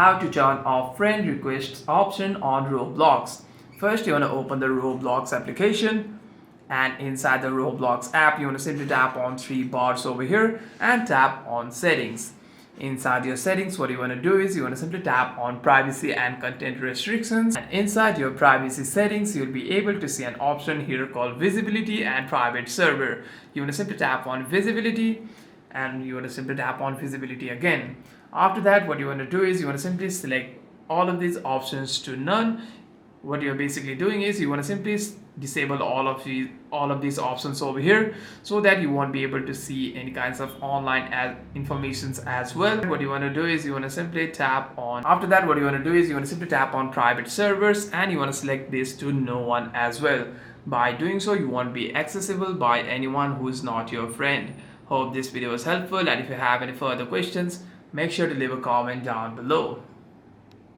How to turn off friend requests option on Roblox. First, you want to open the Roblox application, and inside the Roblox app, you want to simply tap on three bars over here and tap on settings. Inside your settings, what you want to do is you want to simply tap on privacy and content restrictions, and inside your privacy settings you'll be able to see an option here called visibility and private server. You want to simply tap on visibility, and you want to simply tap on visibility again. After that, what you want to do is you want to simply select all of these options to none. What you're basically doing is you want to simply disable all of these options over here, so that you won't be able to see any kinds of online informations as well. What you want to do is you want to simply tap on after that what you want to do is you want to simply tap on private servers, and you want to select this to no one as well. By doing so, you won't be accessible by anyone who is not your friend. Hope this video was helpful, and if you have any further questions, make sure to leave a comment down below.